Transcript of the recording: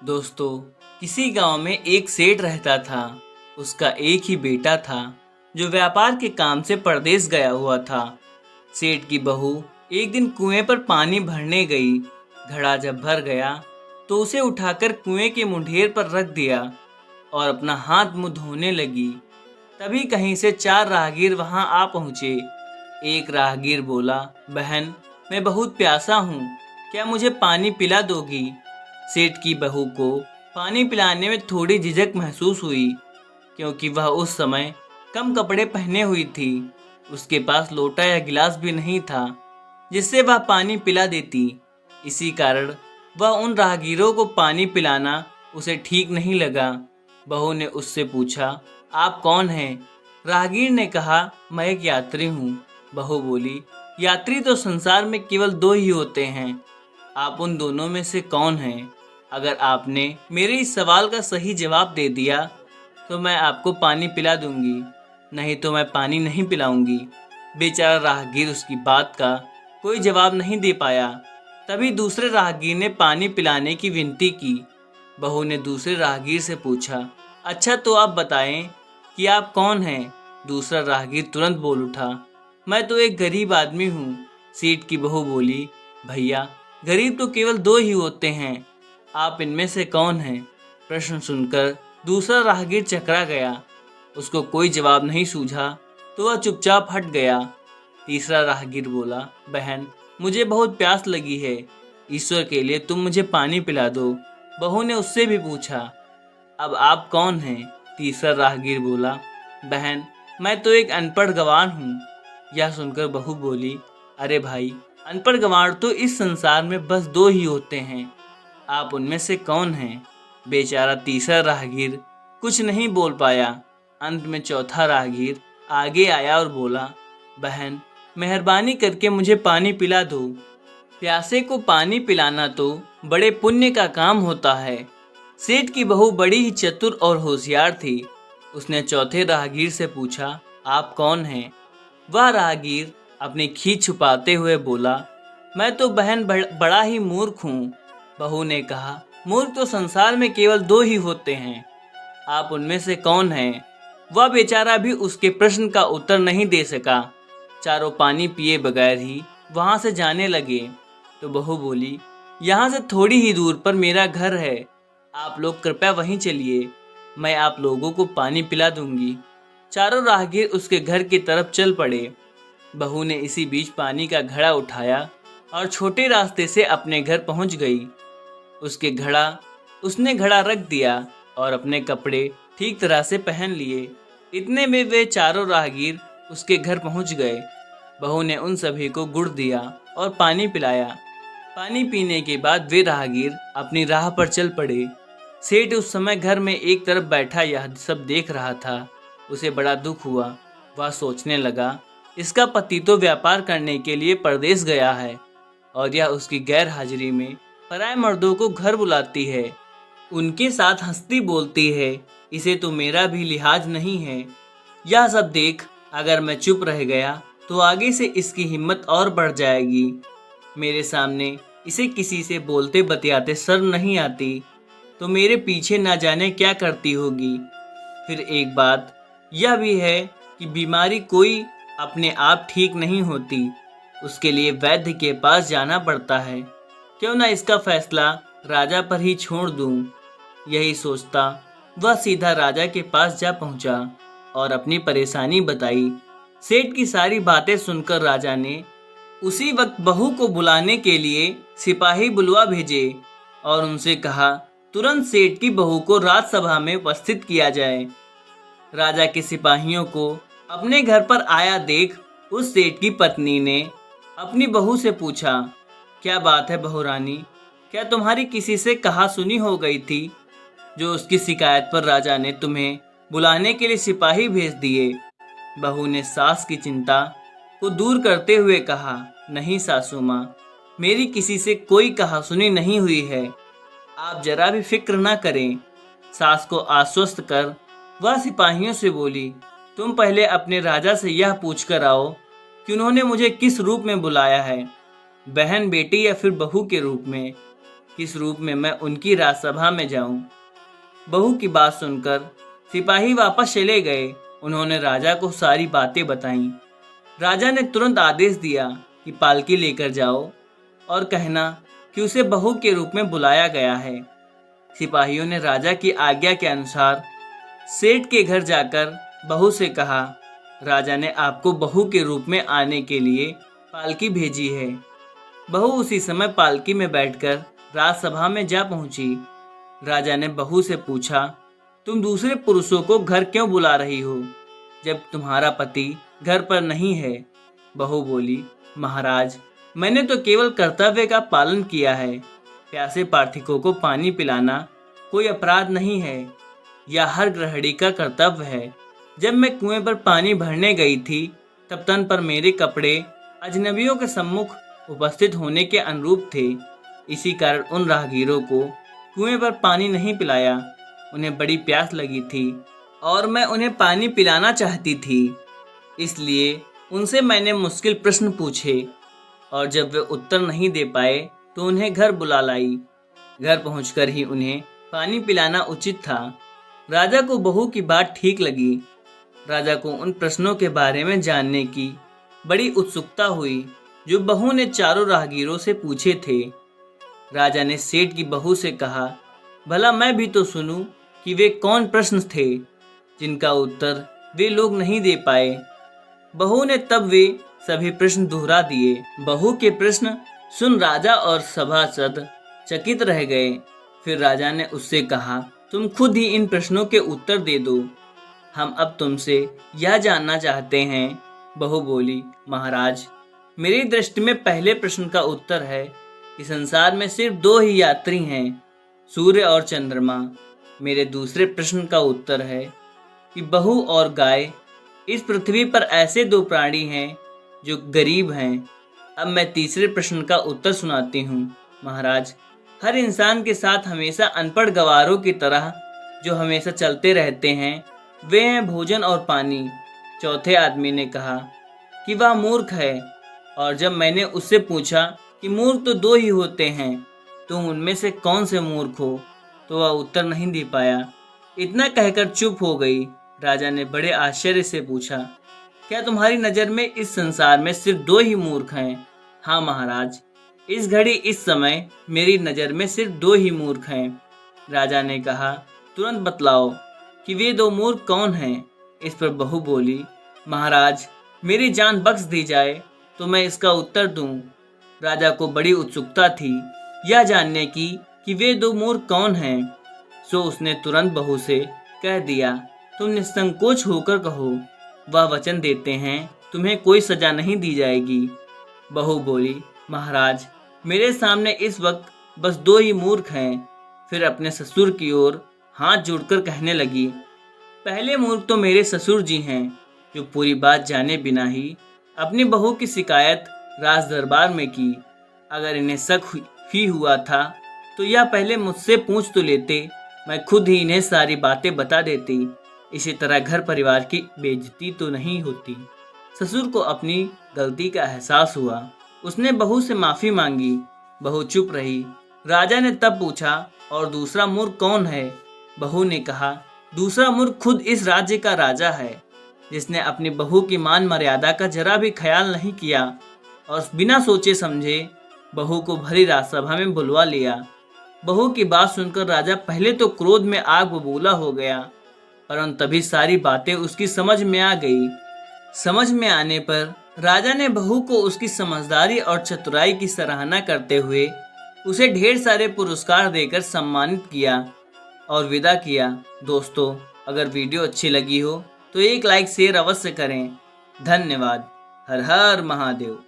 दोस्तों, किसी गांव में एक सेठ रहता था। उसका एक ही बेटा था जो व्यापार के काम से परदेश गया हुआ था। सेठ की बहू एक दिन कुएं पर पानी भरने गई। घड़ा जब भर गया तो उसे उठाकर कुएं के मुंढेर पर रख दिया और अपना हाथ मुंह धोने लगी। तभी कहीं से चार राहगीर वहां आ पहुंचे। एक राहगीर बोला, बहन, मैं बहुत प्यासा हूँ, क्या मुझे पानी पिला दोगी? सेठ की बहू को पानी पिलाने में थोड़ी झिझक महसूस हुई, क्योंकि वह उस समय कम कपड़े पहने हुई थी। उसके पास लोटा या गिलास भी नहीं था जिससे वह पानी पिला देती। इसी कारण वह उन राहगीरों को पानी पिलाना उसे ठीक नहीं लगा। बहू ने उससे पूछा, आप कौन हैं? राहगीर ने कहा, मैं एक यात्री हूँ। बहू बोली, यात्री तो संसार में केवल दो ही होते हैं, आप उन दोनों में से कौन हैं? अगर आपने मेरे इस सवाल का सही जवाब दे दिया तो मैं आपको पानी पिला दूंगी, नहीं तो मैं पानी नहीं पिलाऊंगी। बेचारा राहगीर उसकी बात का कोई जवाब नहीं दे पाया। तभी दूसरे राहगीर ने पानी पिलाने की विनती की। बहू ने दूसरे राहगीर से पूछा, अच्छा तो आप बताएं कि आप कौन हैं? दूसरा राहगीर तुरंत बोल उठा, मैं तो एक गरीब आदमी हूँ। सेठ की बहू बोली, भैया, गरीब तो केवल दो ही होते हैं, आप इनमें से कौन हैं? प्रश्न सुनकर दूसरा राहगीर चकरा गया। उसको कोई जवाब नहीं सूझा तो वह चुपचाप हट गया। तीसरा राहगीर बोला, बहन, मुझे बहुत प्यास लगी है, ईश्वर के लिए तुम मुझे पानी पिला दो। बहू ने उससे भी पूछा, अब आप कौन हैं? तीसरा राहगीर बोला, बहन, मैं तो एक अनपढ़ गंवार हूँ। यह सुनकर बहू बोली, अरे भाई, अनपढ़ गंवार तो इस संसार में बस दो ही होते हैं, आप उनमें से कौन हैं? बेचारा तीसरा राहगीर कुछ नहीं बोल पाया। अंत में चौथा राहगीर आगे आया और बोला, बहन, मेहरबानी करके मुझे पानी पिला दो। प्यासे को पानी पिलाना तो बड़े पुण्य का काम होता है। सेठ की बहू बड़ी ही चतुर और होशियार थी। उसने चौथे राहगीर से पूछा, आप कौन हैं? वह राहगीर अपनी खींच छुपाते हुए बोला, मैं तो बहन बड़ा ही मूर्ख हूँ। बहू ने कहा, मूर्ख तो संसार में केवल दो ही होते हैं, आप उनमें से कौन हैं? वह बेचारा भी उसके प्रश्न का उत्तर नहीं दे सका। चारों पानी पिए बगैर ही वहां से जाने लगे तो बहू बोली, यहाँ से थोड़ी ही दूर पर मेरा घर है, आप लोग कृपया वहीं चलिए, मैं आप लोगों को पानी पिला दूंगी। चारों राहगीर उसके घर की तरफ चल पड़े। बहू ने इसी बीच पानी का घड़ा उठाया और छोटे रास्ते से अपने घर पहुंच गई। उसने घड़ा रख दिया और अपने कपड़े ठीक तरह से पहन लिए। इतने में वे चारों राहगीर उसके घर पहुंच गए। बहू ने उन सभी को गुड़ दिया और पानी पिलाया। पानी पीने के बाद वे राहगीर अपनी राह पर चल पड़े। सेठ उस समय घर में एक तरफ बैठा यह सब देख रहा था। उसे बड़ा दुख हुआ। वह सोचने लगा, इसका पति तो व्यापार करने के लिए परदेश गया है और यह उसकी गैर हाजिरी में पराए मर्दों को घर बुलाती है, उनके साथ हंसती बोलती है, इसे तो मेरा भी लिहाज नहीं है। यह सब देख अगर मैं चुप रह गया तो आगे से इसकी हिम्मत और बढ़ जाएगी। मेरे सामने इसे किसी से बोलते बतियाते शर्म नहीं आती तो मेरे पीछे ना जाने क्या करती होगी। फिर एक बात यह भी है कि बीमारी कोई अपने आप ठीक नहीं होती, उसके लिए वैद्य के पास जाना पड़ता है। क्यों ना इसका फैसला राजा पर ही छोड़ दूं। यही सोचता वह सीधा राजा के पास जा पहुंचा और अपनी परेशानी बताई। सेठ की सारी बातें सुनकर राजा ने उसी वक्त बहू को बुलाने के लिए सिपाही बुलवा भेजे और उनसे कहा, तुरंत सेठ की बहू को राजसभा में उपस्थित किया जाए। राजा के सिपाहियों को अपने घर पर आया देख उस सेठ की पत्नी ने अपनी बहू से पूछा, क्या बात है बहू रानी, क्या तुम्हारी किसी से कहा सुनी हो गई थी जो उसकी शिकायत पर राजा ने तुम्हें बुलाने के लिए सिपाही भेज दिए? बहू ने सास की चिंता को दूर करते हुए कहा, नहीं सासू माँ, मेरी किसी से कोई कहा सुनी नहीं हुई है, आप जरा भी फिक्र ना करें। सास को आश्वस्त कर वह सिपाहियों से बोली, तुम पहले अपने राजा से यह पूछ कर आओ कि उन्होंने मुझे किस रूप में बुलाया है, बहन, बेटी या फिर बहू के रूप में। किस रूप में मैं उनकी राजसभा में जाऊं। बहू की बात सुनकर सिपाही वापस चले गए। उन्होंने राजा को सारी बातें बताईं। राजा ने तुरंत आदेश दिया कि पालकी लेकर जाओ और कहना कि उसे बहू के रूप में बुलाया गया है। सिपाहियों ने राजा की आज्ञा के अनुसार सेठ के घर जाकर बहू से कहा, राजा ने आपको बहू के रूप में आने के लिए पालकी भेजी है। बहू उसी समय पालकी में बैठकर राजसभा में जा पहुंची। राजा ने बहू से पूछा, तुम दूसरे पुरुषों को घर क्यों बुला रही हो जब तुम्हारा पति घर पर नहीं है? बहू बोली, महाराज, मैंने तो केवल कर्तव्य का पालन किया है। प्यासे पार्थिकों को पानी पिलाना कोई अपराध नहीं है, यह हर गृहिणी का कर्तव्य है। जब मैं कुएं पर पानी भरने गई थी तब तन पर मेरे कपड़े अजनबियों के सम्मुख उपस्थित होने के अनुरूप थे। इसी कारण उन राहगीरों को कुएं पर पानी नहीं पिलाया। उन्हें बड़ी प्यास लगी थी और मैं उन्हें पानी पिलाना चाहती थी, इसलिए उनसे मैंने मुश्किल प्रश्न पूछे और जब वे उत्तर नहीं दे पाए तो उन्हें घर बुला लाई। घर पहुंचकर ही उन्हें पानी पिलाना उचित था। राजा को बहू की बात ठीक लगी। राजा को उन प्रश्नों के बारे में जानने की बड़ी उत्सुकता हुई जो बहू ने चारों राहगीरों से पूछे थे। राजा ने सेठ की बहू से कहा, भला मैं भी तो सुनूं कि वे कौन प्रश्न थे जिनका उत्तर वे लोग नहीं दे पाए। बहू ने तब वे सभी प्रश्न दोहरा दिए। बहू के प्रश्न सुन राजा और सभासद चकित रह गए। फिर राजा ने उससे कहा, तुम खुद ही इन प्रश्नों के उत्तर दे दो, हम अब तुमसे यह जानना चाहते हैं। बहू बोली, महाराज, मेरी दृष्टि में पहले प्रश्न का उत्तर है कि संसार में सिर्फ दो ही यात्री हैं, सूर्य और चंद्रमा। मेरे दूसरे प्रश्न का उत्तर है कि बहू और गाय। इस पृथ्वी पर ऐसे दो प्राणी हैं जो गरीब हैं। अब मैं तीसरे प्रश्न का उत्तर सुनाती हूँ। महाराज, हर इंसान के साथ हमेशा अनपढ़ गवारों की तरह जो हमेशा चलते रहते हैं, वे हैं भोजन और पानी। चौथे आदमी ने कहा कि वह मूर्ख है, और जब मैंने उससे पूछा कि मूर्ख तो दो ही होते हैं, तुम उनमें से कौन से मूर्ख हो, तो वह उत्तर नहीं दे पाया। इतना कहकर चुप हो गई। राजा ने बड़े आश्चर्य से पूछा, क्या तुम्हारी नज़र में इस संसार में सिर्फ दो ही मूर्ख हैं? हाँ महाराज, इस घड़ी इस समय मेरी नज़र में सिर्फ दो ही मूर्ख हैं। राजा ने कहा, तुरंत बतलाओ कि वे दो मूर्ख कौन हैं। इस पर बहू बोली, महाराज, मेरी जान बख्श दी जाए तो मैं इसका उत्तर दूं। राजा को बड़ी उत्सुकता थी यह जानने की कि वे दो मूर्ख कौन हैं, सो उसने तुरंत बहू से कह दिया, तुम निसंकोच होकर कहो, वह वचन देते हैं तुम्हें कोई सजा नहीं दी जाएगी। बहू बोली, महाराज, मेरे सामने इस वक्त बस दो ही मूर्ख हैं। फिर अपने ससुर की ओर हाथ जोड़कर कहने लगी, पहले मूर्ख तो मेरे ससुर जी हैं, जो पूरी बात जाने बिना ही अपनी बहू की शिकायत राज दरबार में की। अगर इन्हें शक ही हुआ था तो यह पहले मुझसे पूछ तो लेते, मैं खुद ही इन्हें सारी बातें बता देती। इसी तरह घर परिवार की बेइज्जती तो नहीं होती। ससुर को अपनी गलती का एहसास हुआ। उसने बहू से माफ़ी मांगी। बहू चुप रही। राजा ने तब पूछा, और दूसरा मूर्ख कौन है? बहू ने कहा, दूसरा मूर्ख खुद इस राज्य का राजा है, जिसने अपनी बहू की मान मर्यादा का जरा भी ख्याल नहीं किया और बिना सोचे समझे बहू को भरी राजसभा में बुलवा लिया। बहू की बात सुनकर राजा पहले तो क्रोध में आग बबूला हो गया, परंतु तभी सारी बातें उसकी समझ में आ गई। समझ में आने पर राजा ने बहू को उसकी समझदारी और चतुराई की सराहना करते हुए उसे ढेर सारे पुरस्कार देकर सम्मानित किया और विदा किया। दोस्तों, अगर वीडियो अच्छी लगी हो तो एक लाइक शेयर अवश्य करें। धन्यवाद। हर हर महादेव।